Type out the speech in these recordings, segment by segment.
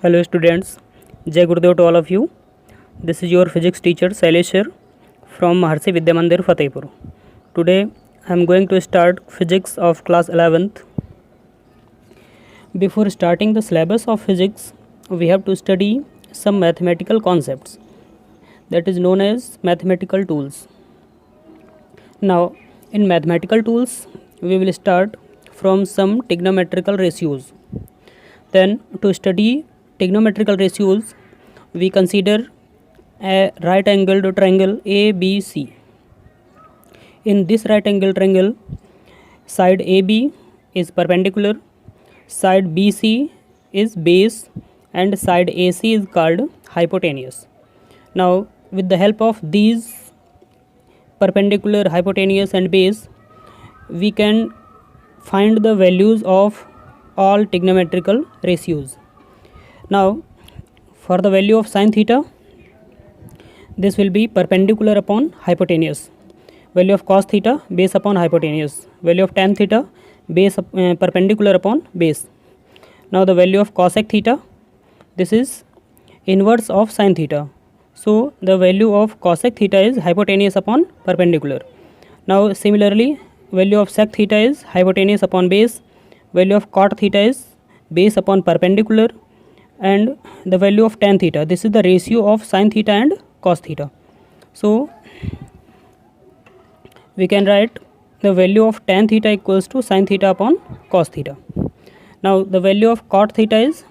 Hello students, Jai Gurudev to all of you. This is your physics teacher Shailesh here from Maharshi Vidya Mandir Fatehpur. Today I am going to start physics of class 11th. Before starting the syllabus of physics, we have to study some mathematical concepts that is known as mathematical tools. Now in mathematical tools we will start from some trigonometrical ratios. Then to study trigonometrical ratios, we consider a right angled triangle ABC. In this right angled triangle, side AB is perpendicular, side BC is base, and side AC is called hypotenuse. Now with the help of these perpendicular, hypotenuse and base, we can find the values of all trigonometrical ratios. Now for the value of sin theta, this will be perpendicular upon hypotenuse. Value of cos theta, base upon hypotenuse. Value of tan theta, base perpendicular upon base. Now the value of cosec theta, this is inverse of sin theta. So the value of cosec theta is hypotenuse upon perpendicular. Now similarly, value of sec theta is hypotenuse upon base. Value of cot theta is base upon perpendicular, and the value of tan theta, this is the ratio of sin theta and cos theta. So we can write the value of tan theta equals to sin theta upon cos theta. Now the value of cot theta is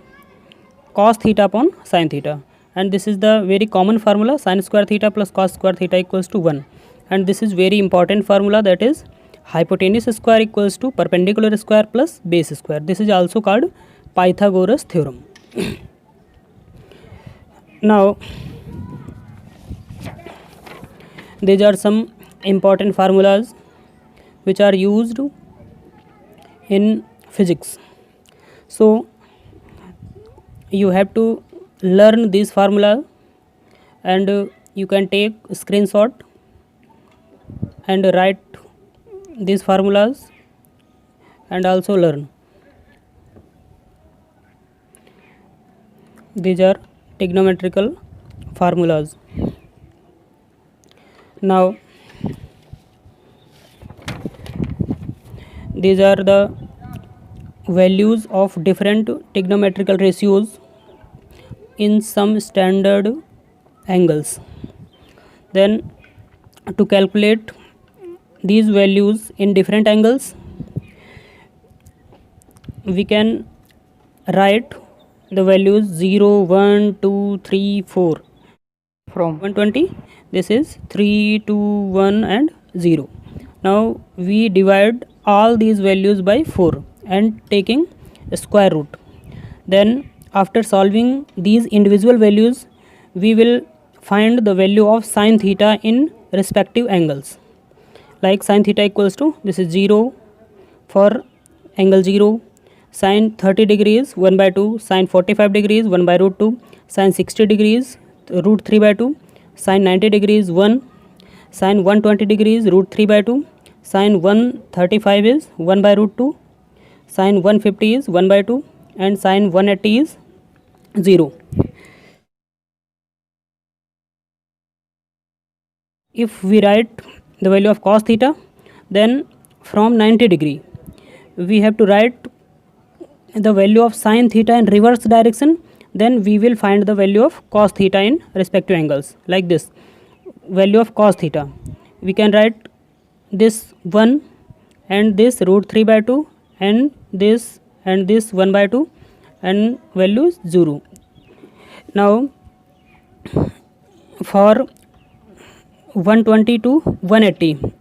cos theta upon sin theta, and this is the very common formula, sin square theta plus cos square theta equals to 1, and this is very important formula, that is hypotenuse square equals to perpendicular square plus base square. This is also called Pythagoras theorem. Now these are some important formulas which are used in physics. So you have to learn these formula, and you can take a screenshot and write these formulas and also learn. These are trigonometrical formulas. Now these are the values of different trigonometrical ratios in some standard angles. Then to calculate these values in different angles, we can write the values 0, 1, 2, 3, 4 from 120. This is 3, 2, 1 and 0. Now we divide all these values by 4 and taking a square root. Then after solving these individual values, we will find the value of sin theta in respective angles. Like sin theta equals to, this is 0 for angle 0, sin 30 degrees 1 by 2, sin 45 degrees 1 by root 2, sin 60 degrees root 3 by 2, sin 90 degrees 1, sin 120 degrees root 3 by 2, sin 135 is 1 by root 2, sin 150 is 1 by 2, and sin 180 is 0. If we write the value of cos theta, then from 90 degree we have to write the value of sin theta in reverse direction. Then we will find the value of cos theta in respective angles. Like this, value of cos theta, we can write this 1 and this root 3 by 2 and this 1 by 2 and value is 0. Now for 120 to 180,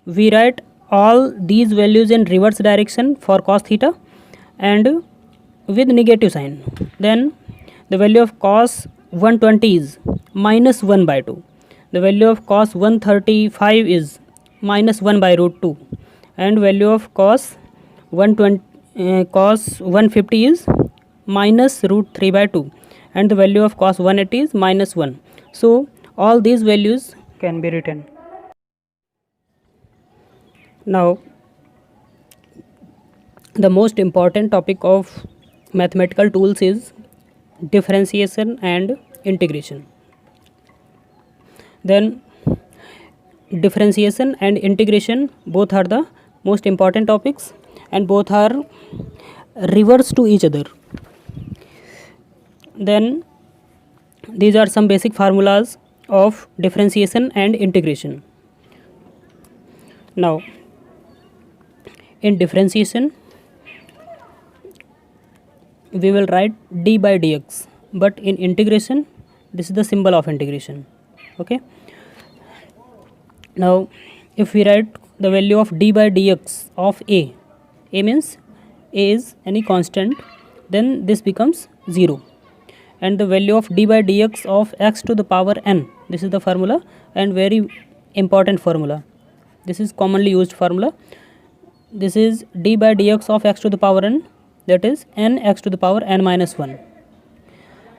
we write all these values in reverse direction for cos theta and with negative sign. Then the value of cos 120 is minus 1 by 2. The value of cos 135 is minus 1 by root 2, and value of cos 150 is minus root 3 by 2, and the value of cos 180 is minus 1. So all these values can be written. Now the most important topic of mathematical tools is differentiation and integration. Then differentiation and integration both are the most important topics, and both are reverse to each other. Then these are some basic formulas of differentiation and integration. Now in differentiation we will write d by dx, but in integration this is the symbol of integration. Okay, now if we write the value of d by dx of a means a is any constant, then this becomes 0, and the value of d by dx of x to the power n, this is the formula, and very important formula, this is commonly used formula. This is d by dx of x to the power n, that is n x to the power n minus 1,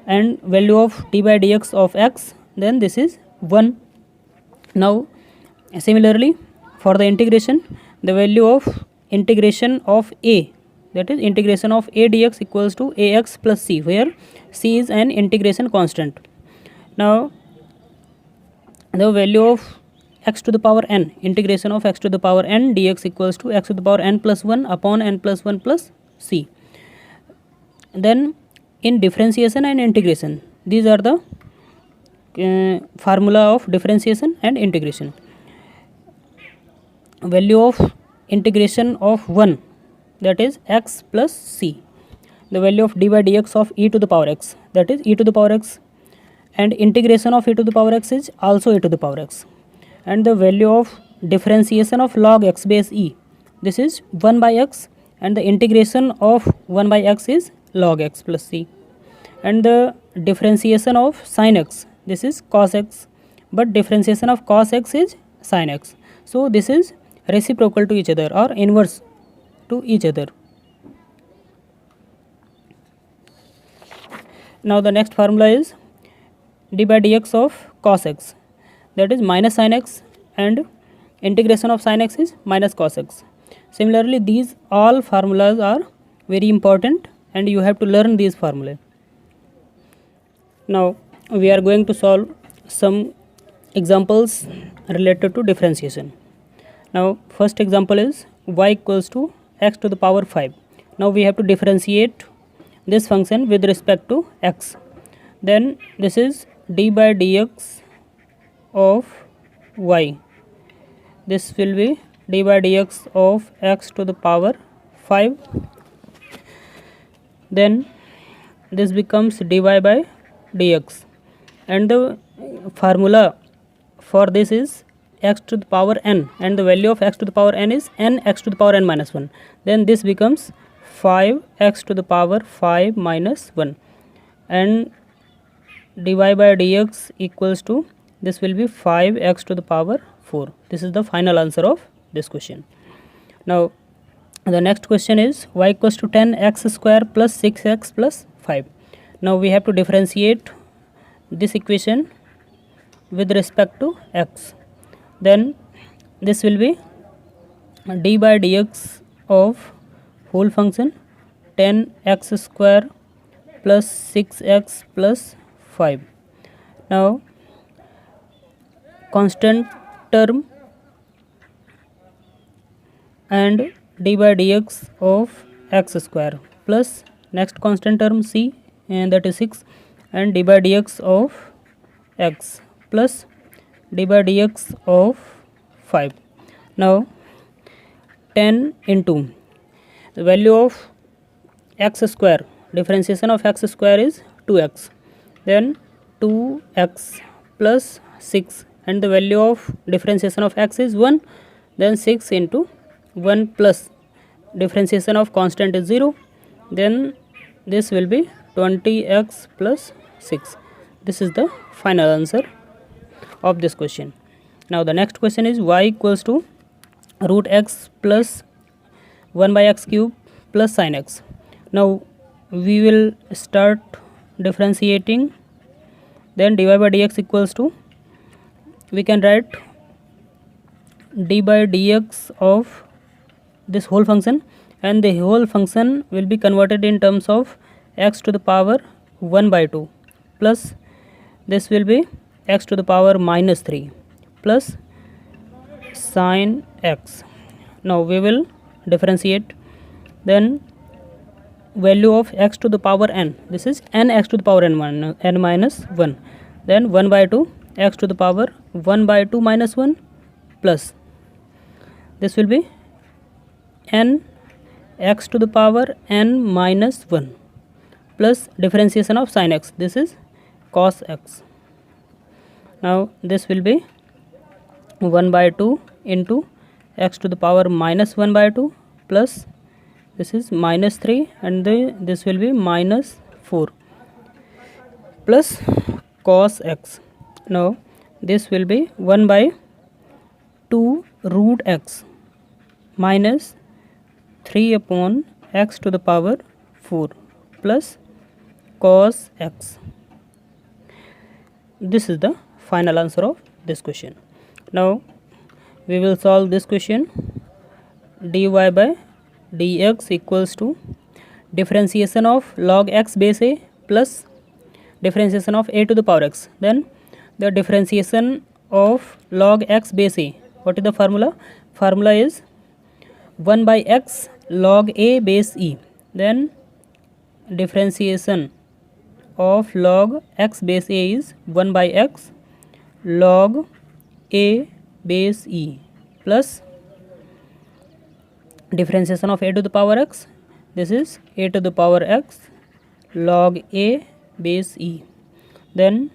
and value of d by dx of x, then this is 1. Now similarly for the integration, the value of integration of a, that is integration of a dx equals to ax plus c, where c is an integration constant. Now the value of x to the power n, integration of x to the power n dx equals to x to the power n plus 1 upon n plus 1 plus c. Then in differentiation and integration, these are the formula of differentiation and integration. Value of integration of 1, that is x plus c. The value of d by dx of e to the power x, that is e to the power x, and integration of e to the power x is also e to the power x, and the value of differentiation of log x base e, this is 1 by x, and the integration of 1 by x is log x plus c, and the differentiation of sin x, this is cos x, but differentiation of cos x is sin x. So this is reciprocal to each other or inverse to each other. Now the next formula is d by dx of cos x, that is minus sin x, and integration of sin x is minus cos x. Similarly these all formulas are very important, and you have to learn these formulae. Now we are going to solve some examples related to differentiation. Now first example is y equals to x to the power 5. Now we have to differentiate this function with respect to x. Then this is d by dx of y, this will be d by dx of x to the power 5, then this becomes dy by dx, and the formula for this is x to the power n, and the value of x to the power n is n x to the power n minus 1, then this becomes 5 x to the power 5 minus 1, and dy by dx equals to, this will be 5 x to the power 4. This is the final answer of this question. Now the next question is y equals to 10x square plus 6x plus 5. Now we have to differentiate this equation with respect to x. Then this will be d by dx of whole function 10x square plus 6x plus 5. Now constant term and d by dx of x square plus next constant term c, and that is 6, and d by dx of x plus d by dx of 5. Now 10 into the value of x square, differentiation of x square is 2x, then 2x plus 6, and the value of differentiation of x is 1, then 6 into 1 plus differentiation of constant is 0, then this will be 20x plus 6. This is the final answer of this question. Now the next question is y equals to root x plus 1 by x cube plus sin x. Now we will start differentiating, then dy by dx equals to, we can write d by dx of this whole function, and the whole function will be converted in terms of x to the power 1 by 2 plus this will be x to the power minus 3 plus sine x. Now we will differentiate. Then value of x to the power n, this is n x to the power n minus 1, then 1 by 2 x to the power 1 by 2 minus 1 plus this will be n x to the power n minus 1 plus differentiation of sin x, this is cos x. Now this will be 1 by 2 into x to the power minus 1 by 2 plus this is minus 3 and this will be minus 4 plus cos x. Now this will be 1 by 2 root x minus 3 upon x to the power 4 plus cos x. This is the final answer of this question. Now we will solve this question. dy by dx equals to differentiation of log x base a plus differentiation of a to the power x. Then the differentiation of log x base a, what is the formula? Formula is 1 by x log a base e. Then differentiation of log x base a is 1 by x log a base e plus differentiation of a to the power x, this is a to the power x log a base e. Then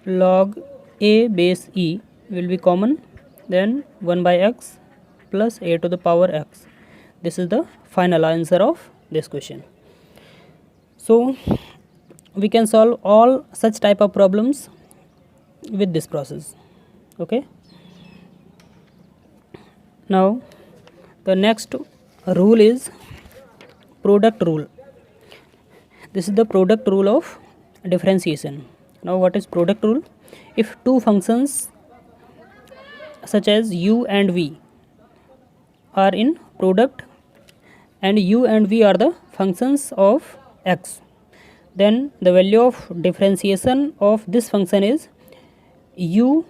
log a base e will be common, then 1 by x plus a to the power x. This is the final answer of this question. So we can solve all such type of problems with this process. Okay. Now the next rule is product rule. This is the product rule of differentiation. Now what is product rule? If two functions such as u and v are in product and u and v are the functions of x, then the value of differentiation of this function is u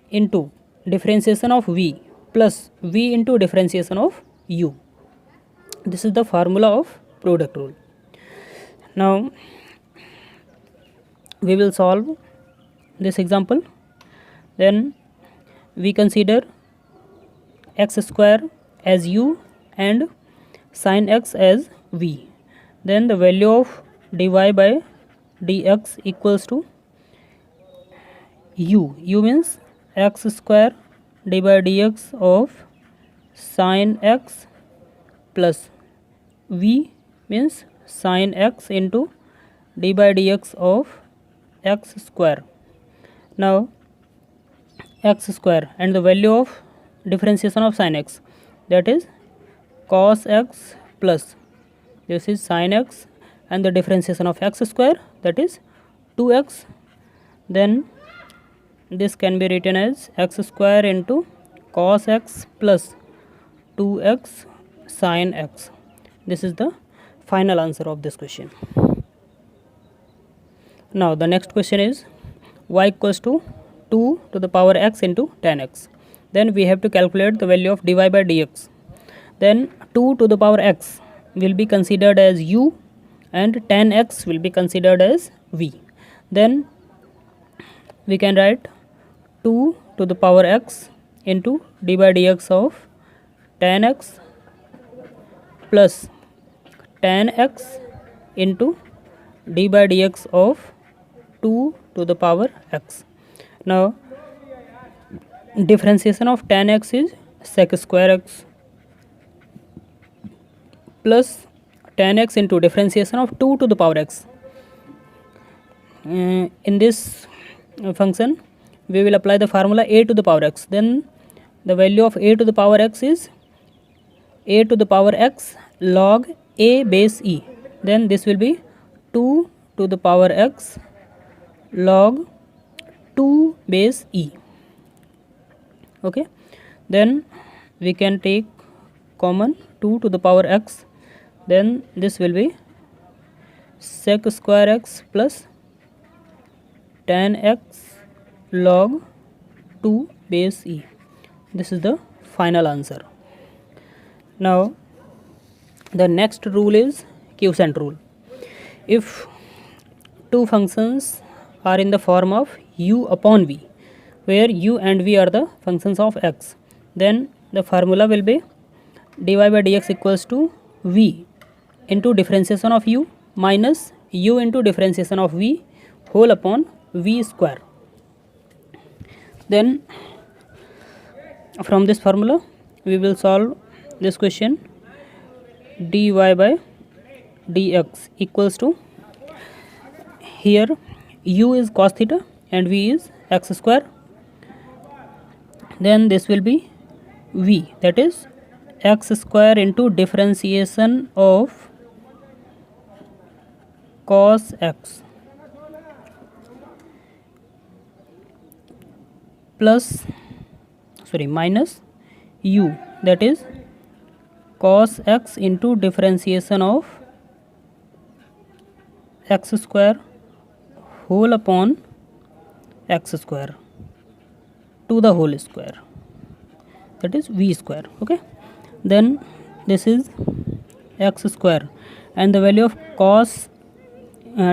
into differentiation of v plus v into differentiation of u. This is the formula of product rule. Now we will solve this example. Then we consider x square as u and sin x as v. Then the value of dy by dx equals to u. U means x square dy by dx of sin x plus v means sin x into dy by dx of x square. Now x square and the value of differentiation of sin x, that is cos x plus this is sin x and the differentiation of x square, that is 2x. Then this can be written as x square into cos x plus 2x sin x. This is the final answer of this question. Now the next question is y equals to 2 to the power x into tan x. Then we have to calculate the value of dy by dx. Then 2 to the power x will be considered as u and tan x will be considered as v. Then we can write 2 to the power x into dy by dx of tan x plus tan x into d by dx of 2 to the power x. Now differentiation of tan x is sec square x plus tan x into differentiation of 2 to the power x. In this function we will apply the formula a to the power x. Then the value of a to the power x is a to the power x log a base e. Then this will be 2 to the power x log 2 base e. Okay. Then we can take common 2 to the power x. Then this will be sec square x plus tan x log 2 base e. This is the final answer. Now the next rule is quiescent rule. If two functions are in the form of u upon v, where u and v are the functions of x, then the formula will be dy by dx equals to v into differentiation of u minus u into differentiation of v whole upon v square. Then from this formula we will solve this question. Dy by dx equals to, here u is cos theta and v is x square, then this will be v, that is x square into differentiation of cos x plus minus u, that is cos x into differentiation of x square whole upon x square to the whole square, that is v square. Okay, then this is x square and the value of cos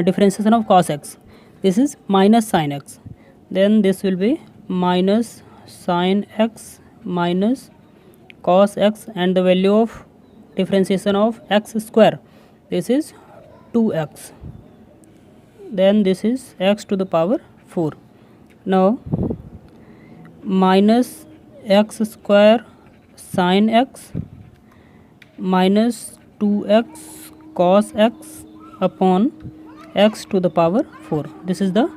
differentiation of cos x, this is minus sin x, then this will be minus sin x minus cos x, and the value of differentiation of x square, this is 2x, then this is x to the power 4. Now minus x square sin x minus 2x cos x upon x to the power 4. This is the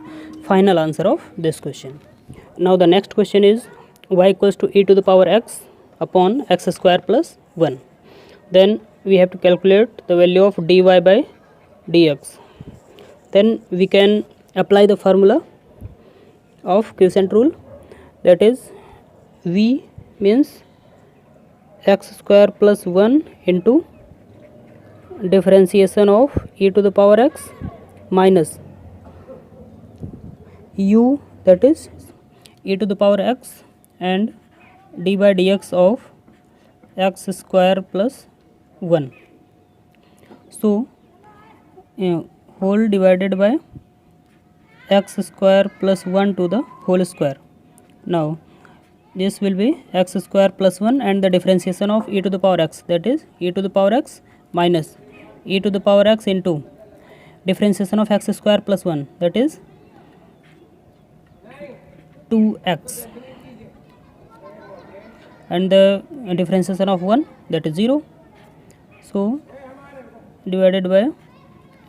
final answer of this question. Now the next question is y equals to e to the power x upon x square plus 1. Then we have to calculate the value of dy by dx. Then we can apply the formula of quiescent rule, that is v means x square plus 1 into differentiation of e to the power x minus u, that is e to the power x, and d by dx of x square plus 1. So whole divided by x square plus 1 to the whole square. Now this will be x square plus 1 and the differentiation of e to the power x, that is e to the power x minus e to the power x into differentiation of x square plus 1, that is 2x, and the differentiation of 1, that is 0. So divided by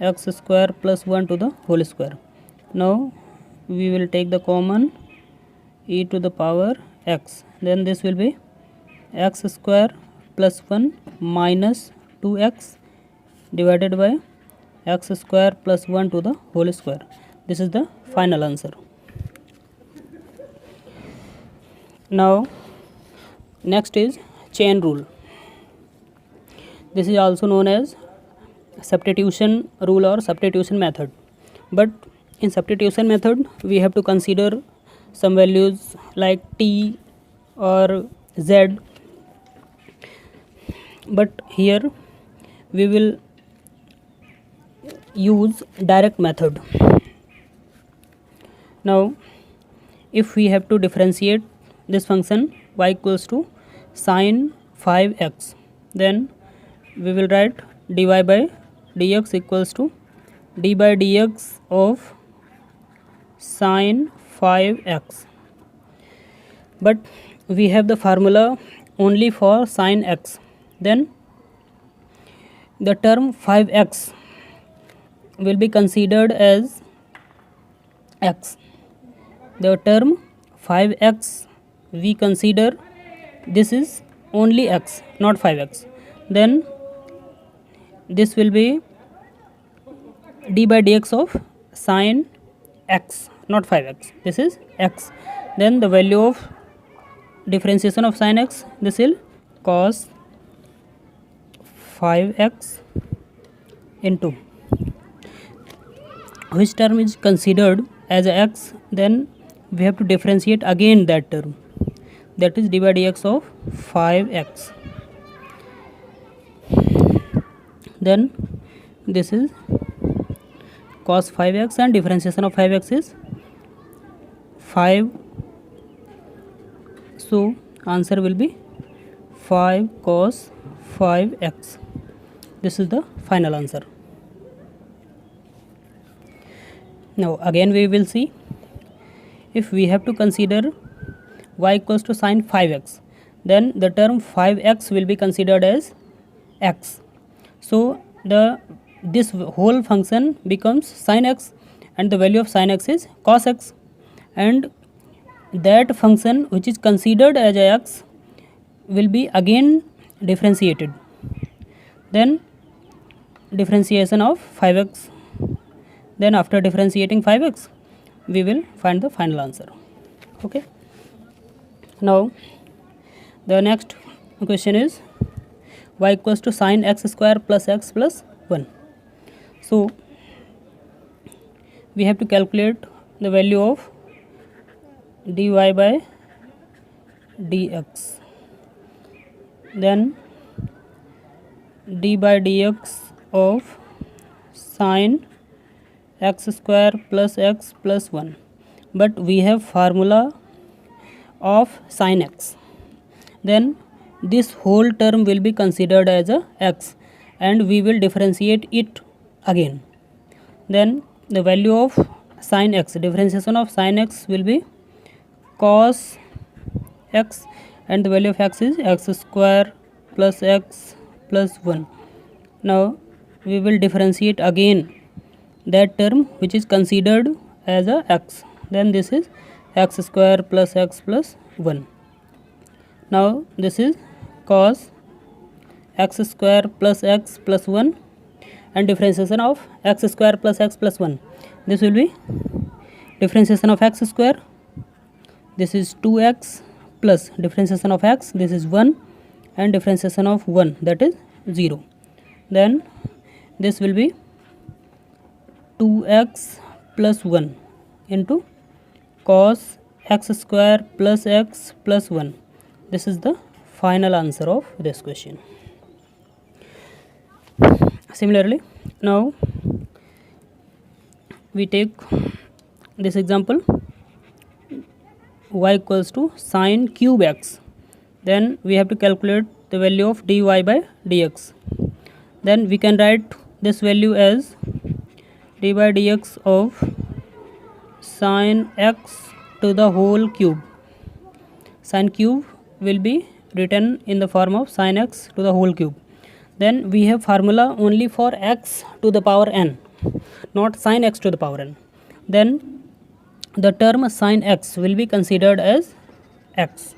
x square plus 1 to the whole square. Now we will take the common e to the power x, then this will be x square plus 1 minus 2x divided by x square plus 1 to the whole square. This is the final answer. Now next is chain rule. This is also known as substitution rule or substitution method, but in substitution method we have to consider some values like t or z, but here we will use direct method. Now if we have to differentiate this function y equals to sin 5x, then we will write dy by dx equals to d by dx of sin 5x, but we have the formula only for sin x, then the term 5x will be considered as x. The term 5x we consider this is only x, not 5x, then this will be d by dx of sin x, not 5x, this is x, then the value of differentiation of sin x, this will cos 5x into which term is considered as a x, then we have to differentiate again that term, that is dy by dx of 5x. Then this is cos 5x and differentiation of 5x is 5, so answer will be 5 cos 5x. This is the final answer. Now again we will see, if we have to consider y equals to sin 5x, then the term 5x will be considered as x. So this whole function becomes sin x, and the value of sin x is cos x, and that function which is considered as a x will be again differentiated. Then differentiation of 5x, then after differentiating 5x we will find the final answer. Okay, now the next question is y equals to sin x square plus x plus 1. So we have to calculate the value of dy by dx, then d by dx of sin x square plus x plus 1, but we have formula of sin x, then this whole term will be considered as a x and we will differentiate it again. Then the value of sin x, differentiation of sin x will be cos x, and the value of x is x square plus x plus 1. Now we will differentiate again that term which is considered as a x, then this is x square plus x plus 1. Now this is cos x square plus x plus 1, and differentiation of x square plus x plus 1, this will be differentiation of x square, this is 2x, plus differentiation of x, this is 1, and differentiation of 1, that is 0. Then this will be 2x plus 1 into cos x square plus x plus 1. This is the final answer of this question. Similarly, now we take this example, y equals to sin cube x, then we have to calculate the value of dy by dx. Then we can write this value as d by dx of sin x to the whole cube. Sin cube will be written in the form of sin x to the whole cube. Then we have formula only for x to the power n, not sin x to the power n. Then the term sin x will be considered as x.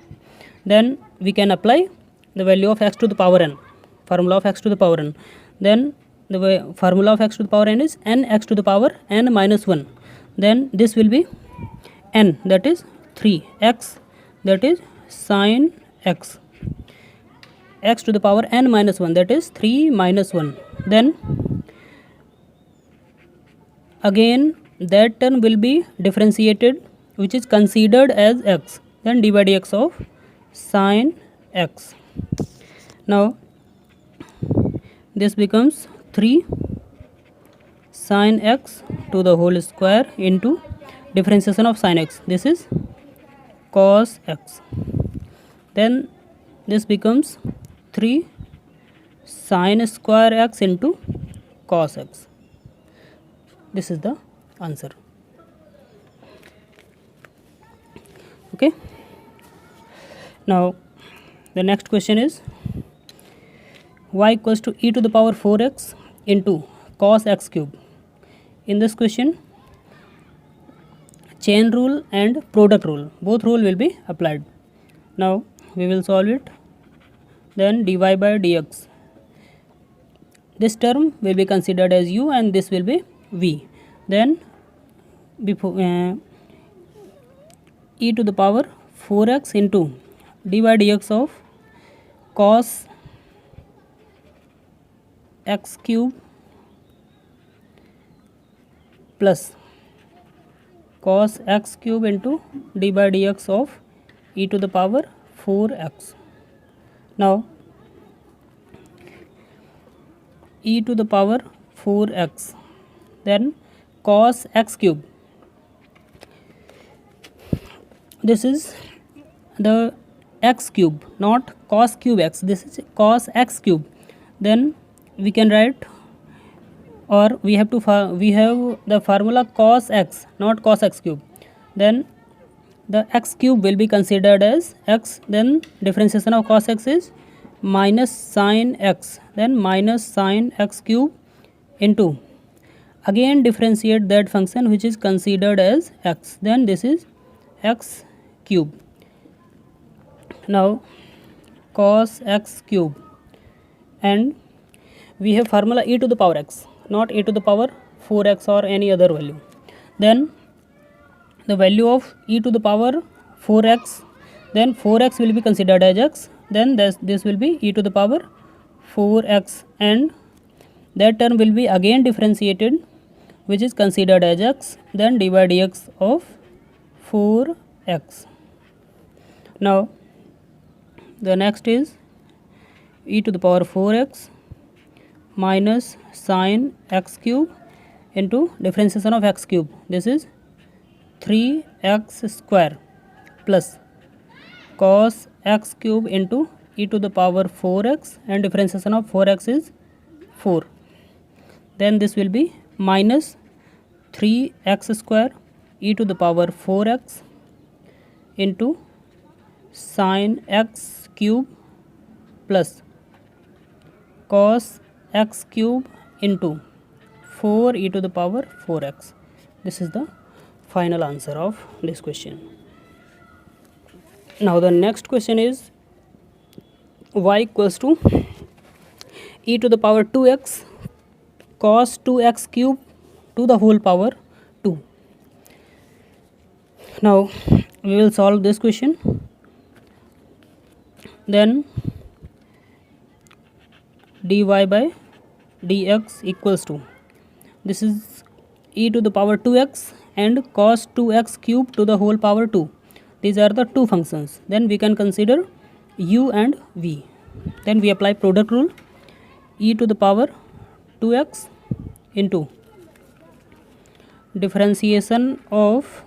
Then we can apply the value of x to the power n, formula of x to the power n. Then the formula of x to the power n is n x to the power n minus 1. Then this will be n, that is 3, x, that is sin x, x to the power n minus 1, that is 3 minus 1. Then again that term will be differentiated which is considered as x, then d by dx of sin x. Now this becomes 3 sin x to the whole square into differentiation of sin x, this is cos x. Then this becomes 3 sin square x into cos x. This is the answer. Okay, now the next question is y equals to e to the power 4x into cos x cube. In this question, chain rule and product rule, both rule will be applied. Now we will solve it. Then dy by dx, this term will be considered as u and this will be v. Then before e to the power 4x into dy by dx of cos x cube plus cos x cube into d by dx of e to the power 4x. Now e to the power 4x, then cos x cube, this is the x cube, not cos cube x, this is cos x cube. Then we can write, or we have the formula cos x, not cos x cube. Then the x cube will be considered as x, then differentiation of cos x is minus sin x, then minus sin x cube into, again differentiate that function which is considered as x, then this is x cube. Now cos x cube, and we have formula e to the power x, not e to the power 4x or any other value. Then the value of e to the power 4x, then 4x will be considered as x, then this will be e to the power 4x, and that term will be again differentiated which is considered as x, then d by dx of 4x. Now the next is e to the power 4x minus sin x cube into differentiation of x cube, this is 3x square plus cos x cube into e to the power 4x, and differentiation of 4x is 4, then this will be minus 3x square e to the power 4x into sin x cube plus cos x cube into 4 e to the power 4x. This is the final answer of this question. Now the next question is y equals to e to the power 2x cos 2x cube to the whole power 2. Now we will solve this question. Then dy by dx equals to, this is e to the power 2x and cos 2x cube to the whole power 2. These are the two functions. Then we can consider u and v. Then we apply product rule, e to the power 2x into differentiation of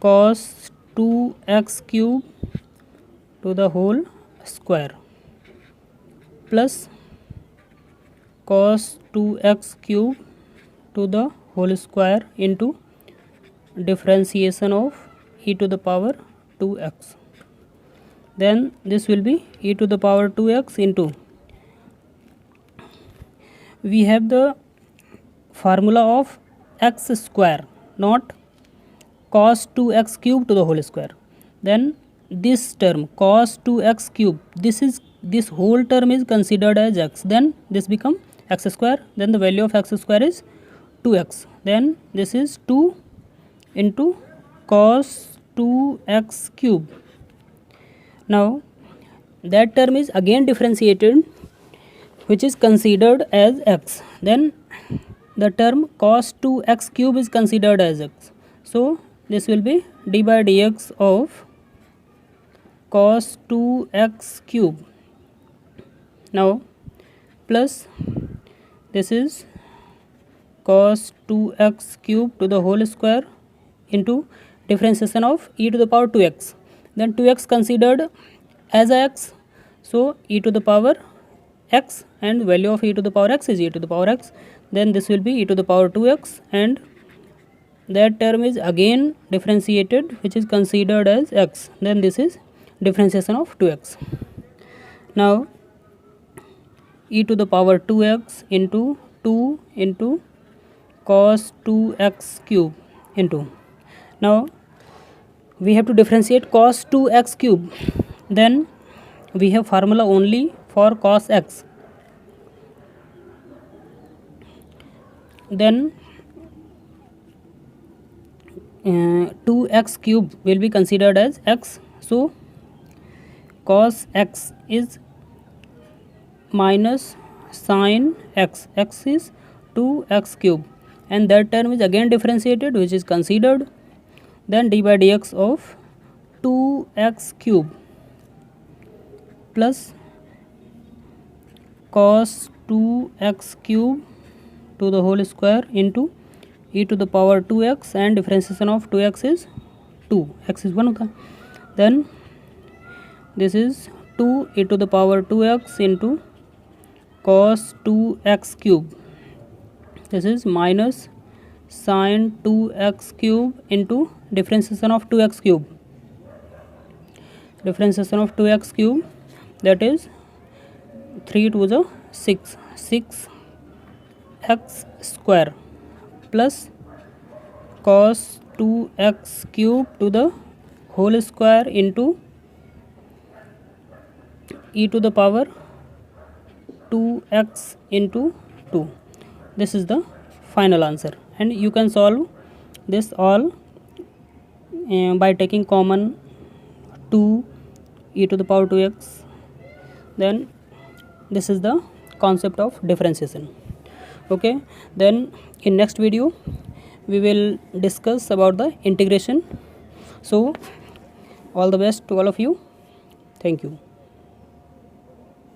cos 2x cube to the whole square plus cos 2x cube to the whole square into differentiation of e to the power 2x. Then this will be e to the power 2x into, we have the formula of x square, not cos 2x cube to the whole square. Then this term cos 2x cube, this whole term is considered as x, then this become x square, then the value of x square is 2x, then this is 2 into cos 2x cube. Now that term is again differentiated which is considered as x, then the term cos 2x cube is considered as x, so this will be d by dx of cos 2x cube. Now plus this is cos 2x cube to the whole square into differentiation of e to the power 2x, then 2x considered as x, so e to the power x, and value of e to the power x is e to the power x, then this will be e to the power 2x, and that term is again differentiated which is considered as x, then this is differentiation of 2x. Now e to the power 2x into 2 into cos 2x cube into, now we have to differentiate cos 2x cube, then we have formula only for cos x, then 2x cube will be considered as x, so cos x is minus sin x, x is 2x cube, and that term is again differentiated, which is considered. Then d by dx of 2x cube plus cos 2x cube to the whole square into e to the power 2x, and differentiation of 2x is 2, x is 1 होता. Then this is 2 e to the power 2x into cos 2x cube. This is minus sin 2x cube into differentiation of 2x cube. Differentiation of 2x cube, that is 3 to the 6, 6x square plus cos 2x cube to the whole square into e to the power 2x into 2. This is the final answer, and you can solve this all by taking common 2 e to the power 2x. Then this is the concept of differentiation. Okay, then in next video we will discuss about the integration. So all the best to all of you. Thank you.